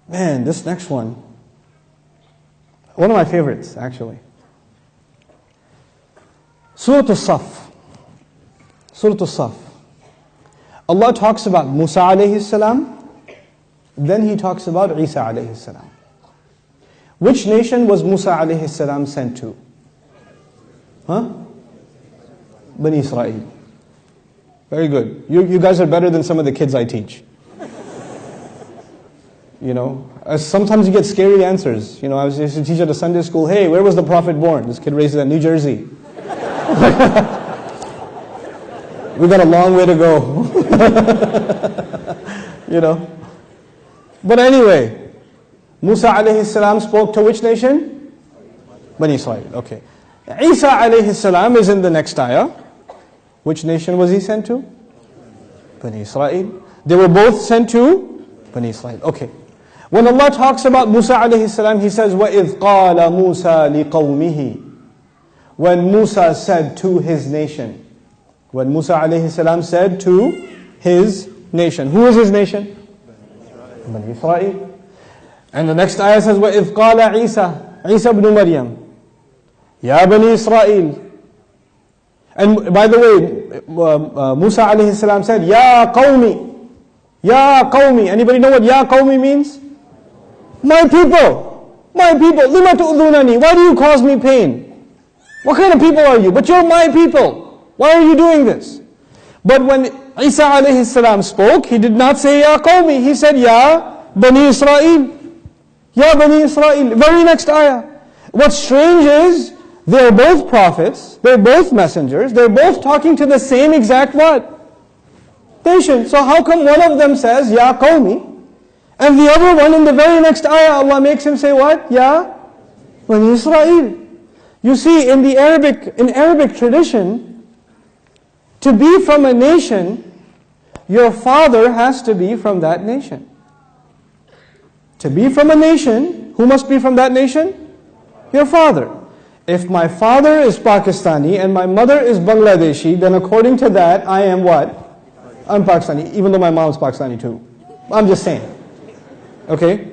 Man, this next one of my favorites, actually. Surah As-Saff. Surah As-Saff. Allah talks about Musa alayhi salam, then He talks about Isa alayhi salam. Which nation was Musa alayhi salam sent to? Bani Israel. Very good. You guys are better than some of the kids I teach. Sometimes you get scary answers. I was used to teach at a Sunday school, hey, where was the Prophet born? This kid raised it in New Jersey. We got a long way to go. But anyway, Musa alayhi salam spoke to which nation? Bani Israel. Okay. Isa alayhi salam is in the next ayah. Which nation was he sent to? Bani Israel. They were both sent to Bani Israel. Okay. When Allah talks about Musa alayhi salam, He says, وَإِذْ قَالَ مُوسَى لِقَوْمِهِ. When Musa said to his nation. When Musa alayhi salam said to his nation. Who is his nation? Bani Israel. And the next ayah says, وَإِذْ قَالَ عِيسَى ibn Maryam. Ya Bani Israel. And by the way, Musa alayhi salam said, Ya qawmi. Ya qawmi. Anybody know what Ya qawmi means? My people. My people. Lima tu'dhunani. Why do you cause me pain? What kind of people are you? But you're my people. Why are you doing this? But when Isa alayhi salam spoke, he did not say Ya qawmi. He said Ya Bani Israel. Ya Bani Israel. Very next ayah. What's strange is, they're both prophets, they're both messengers, they're both talking to the same exact what? Nation. So how come one of them says, Ya qawmi, and the other one in the very next ayah, Allah makes him say what? Ya Bani Israel. You see, in Arabic tradition, to be from a nation, your father has to be from that nation. To be from a nation, who must be from that nation? Your father. If my father is Pakistani and my mother is Bangladeshi, then according to that, I am what? I'm Pakistani, even though my mom's Pakistani too. I'm just saying. Okay?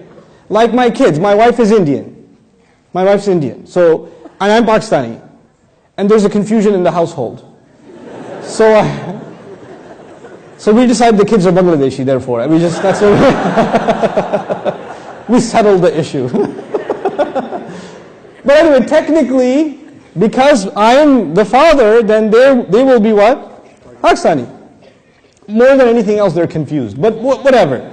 Like my kids, my wife is Indian. My wife's Indian. And I'm Pakistani. And there's a confusion in the household. So we decide the kids are Bangladeshi, therefore. We settled the issue. But anyway, technically, because I am the father, then they will be what? Pakistani. More than anything else, they're confused. But whatever.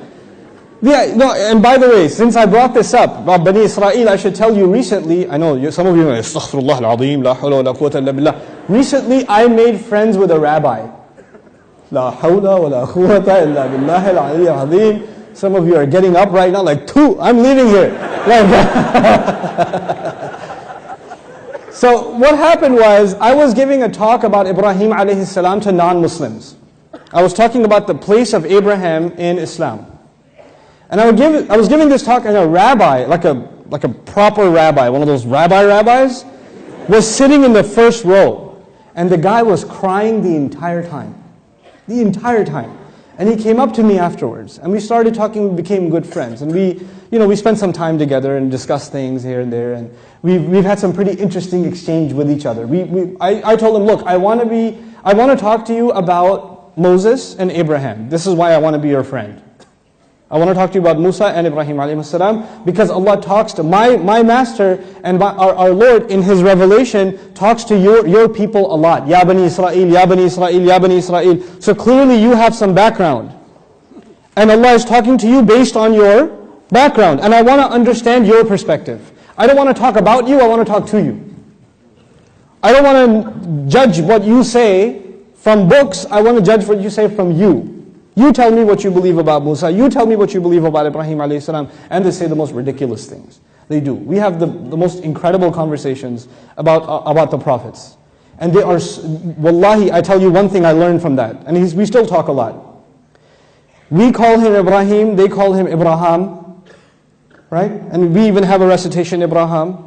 Yeah, no, and by the way, since I brought this up about Bani Israel, I should tell you recently, I know some of you are Astaghfirullah al-Azim, la hawla wa la quwwata illa billah. Recently, I made friends with a rabbi. La hawla wa la quwwata illa billah al-Ali al-Azim. Some of you are getting up right now like, I'm leaving here. So what happened was, I was giving a talk about Ibrahim alayhi salam to non-Muslims. I was talking about the place of Abraham in Islam. And I was giving this talk, and a rabbi, like a proper rabbi, one of those rabbis, was sitting in the first row. And the guy was crying the entire time. The entire time. And he came up to me afterwards, and we started talking, we became good friends. And we spent some time together and discussed things here and there, and we've had some pretty interesting exchange with each other. I told him, look, I want to talk to you about Moses and Abraham. This is why I want to be your friend. I want to talk to you about Musa and Ibrahim alayhi salam, because Allah talks to my master and our Lord in His revelation talks to your people a lot. Ya Bani Israel, Ya Bani Israel, Ya Bani Israel. So clearly you have some background. And Allah is talking to you based on your background. And I want to understand your perspective. I don't want to talk about you, I want to talk to you. I don't want to judge what you say from books, I want to judge what you say from you. You tell me what you believe about Musa, you tell me what you believe about Ibrahim alayhi salam, and they say the most ridiculous things. They do. We have the most incredible conversations about the prophets. And they are, wallahi, I tell you one thing I learned from that, and we still talk a lot. We call him Ibrahim, they call him Ibrahim, right? And we even have a recitation, Ibrahim,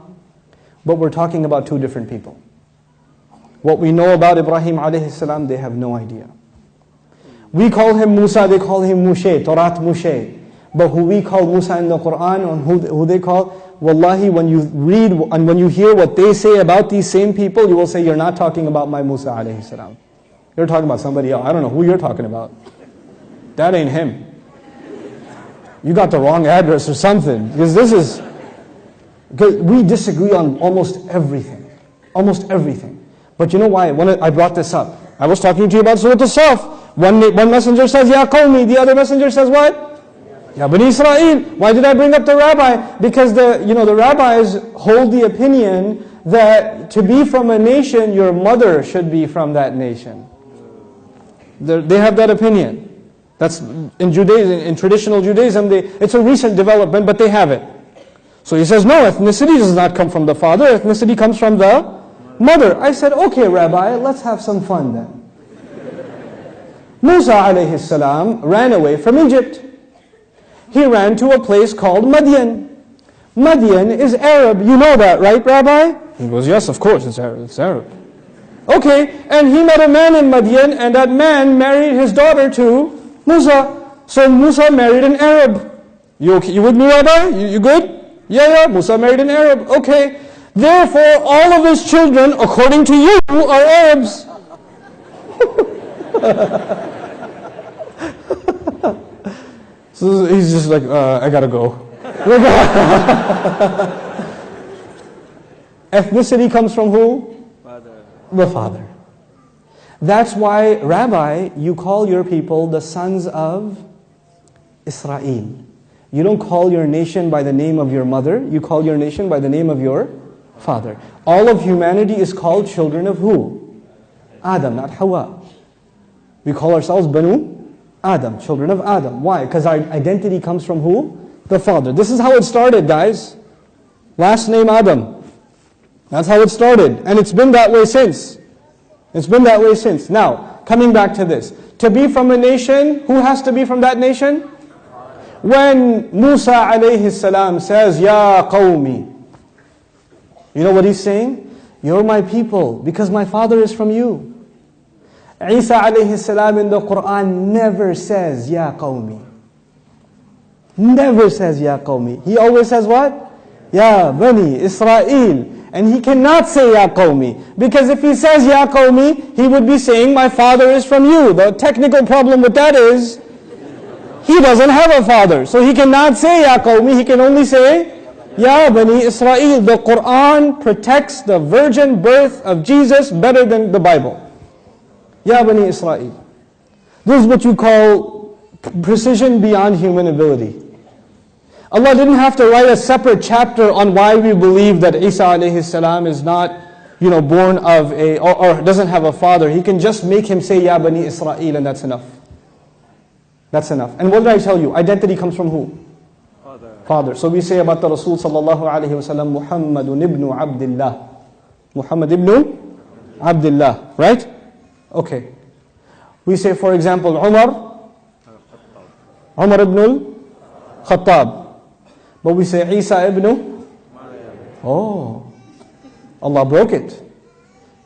but we're talking about two different people. What we know about Ibrahim alayhi salam, they have no idea. We call him Musa, they call him Mushe, Torat Mushe. But who we call Musa in the Quran, and who they call, wallahi, when you read and when you hear what they say about these same people, you will say, you're not talking about my Musa alayhi salam. You're talking about somebody else. I don't know who you're talking about. That ain't him. You got the wrong address or something. Because we disagree on almost everything. Almost everything. But you know why? When I brought this up, I was talking to you about Surah As-Saf. One messenger says, Ya Qawmi. The other messenger says what? Ya Bani Israel. Why did I bring up the rabbi? Because the rabbis hold the opinion that to be from a nation, your mother should be from that nation. They have that opinion. That's in Judaism, in traditional Judaism, it's a recent development, but they have it. So he says, no, ethnicity does not come from the father, ethnicity comes from the mother. I said, okay, Rabbi, let's have some fun then. Musa alayhi salam ran away from Egypt. He ran to a place called Madian. Madian is Arab. You know that, right, Rabbi? He goes, yes, of course, it's Arab. It's Arab. Okay, and he met a man in Madian, and that man married his daughter to Musa. So Musa married an Arab. You with me, Rabbi? You good? Yeah, Musa married an Arab. Okay. Therefore, all of his children, according to you, are Arabs. So he's just like, I gotta go. Ethnicity comes from who? Father. The father. That's why, Rabbi, you call your people the sons of Israel. You don't call your nation by the name of your mother. You call your nation by the name of your father. All of humanity is called children of who? Adam, not Hawa. We call ourselves Banu Adam, children of Adam. Why? Because our identity comes from who? The father. This is how it started, guys. Last name Adam. That's how it started. And it's been that way since. It's been that way since. Now, coming back to this. To be from a nation, who has to be from that nation? When Musa alayhi salam says, Ya Qawmi. You know what he's saying? You're my people, because my father is from you. Isa alayhi salam in the Quran never says, Ya Qawmi. Never says, Ya Qawmi. He always says what? Ya Bani Israel. And he cannot say Ya Qawmi. Because if he says Ya Qawmi, he would be saying, my father is from you. The technical problem with that is, he doesn't have a father. So he cannot say Ya Qawmi, he can only say Ya Bani Israel. The Quran protects the virgin birth of Jesus better than the Bible. Ya Bani Israel. This is what you call precision beyond human ability. Allah didn't have to write a separate chapter on why we believe that Isa alayhi salam is not, born of or doesn't have a father. He can just make him say Ya Bani Israel, and that's enough. That's enough. And what did I tell you? Identity comes from who? Father. So we say about the Rasul sallallahu alayhi wa sallam, Muhammadun ibn Abdullah. Muhammad ibn Abdullah. Right? Okay. We say, for example, Umar ibn al-Khattab. But we say Isa ibn, oh, Allah broke it.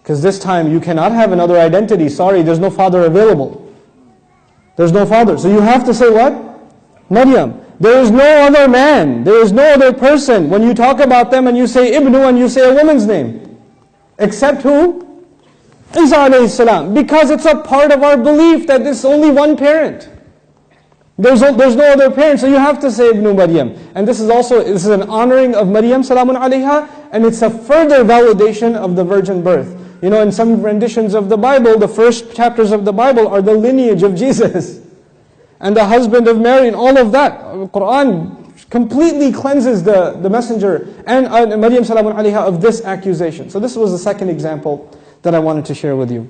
Because this time you cannot have another identity. Sorry, there's no father available. There's no father. So you have to say what? Maryam. There is no other man. There is no other person. When you talk about them and you say Ibnu and you say a woman's name. Except who? Isa alayhi salam. Because it's a part of our belief that there's only one parent. There's no other parent, so you have to say Ibn Maryam. And this is an honoring of Maryam salamun alayha, and it's a further validation of the virgin birth. In some renditions of the Bible, the first chapters of the Bible are the lineage of Jesus. And the husband of Mary and all of that. The Quran completely cleanses the messenger and Maryam salamun alayha of this accusation. So this was the second example that I wanted to share with you.